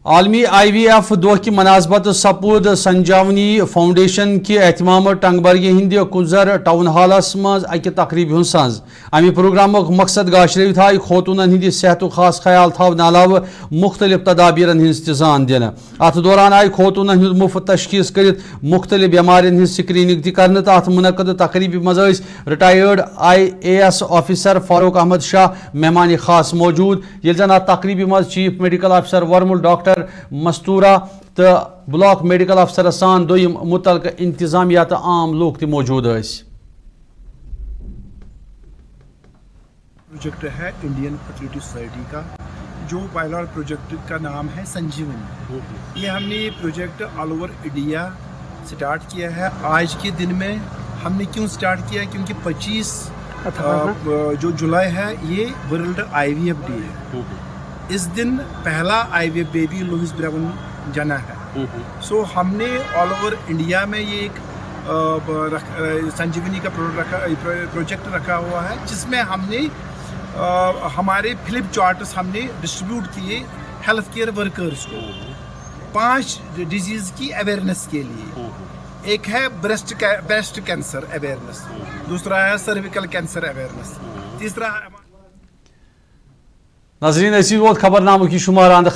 عالمی IVF دہ کی مناسبت سپود سنجاونی فاؤنڈیشن کی اہتمام ٹنگبرگی ہند کزر ٹاؤن ہالس مز اکہ تقریب ہند ساز امی پروگرام مقصد گاشر تھائی خوتون ہند صحت خاص خیال تھون علاوہ مختلف تدابیرن ہز تزان دن ات دوران آئی خوتون ہند مفت تشخیص کرت مختلف بیمارین ہز سکریننگ تہ کرنے ات منعقد تقریب مز retired IAS officer Farooq Ahmad Shah مہمان خاص موجود یل زن ات تقریب مز چیف میڈیکل آفیسر ورمل ڈاکٹر مستورہ تو بلاک میڈیکل افسر سان دویم متعلقہ انتظامیہ تو عام لوگ تہ موجود اس پروجیکٹ ہے انڈین فرٹیلیٹی سوسائٹی کا جو پائلٹ پروجیکٹ کا نام ہے سنجیونی. یہ ہم نے یہ project all over India start کیا ہے. آج کے دن میں ہم نے کیوں سٹارٹ کیا کیونکہ 25 جو جولائی ہے یہ ورلڈ IVF ڈے ہے. اس دن پہلا IVF بیبی لوئس براؤن جنا ہے. سو ہم نے آل اوور انڈیا میں یہ ایک سنجیونی کا پروجیکٹ رکھا ہوا ہے جس میں ہم نے ہمارے فلپ چارٹس ہم نے ڈسٹریبیوٹ کیے ہیلتھ کیئر ورکرز کو 5 ڈیزیز کی اویئرنیس کے لیے. ایک ہے بریسٹ کینسر اویئرنیس, دوسرا ہے سرویکل کینسر اویئرنیس, تیسرا ہے. ناظرین اسی وقت خبر ناموں کی شماران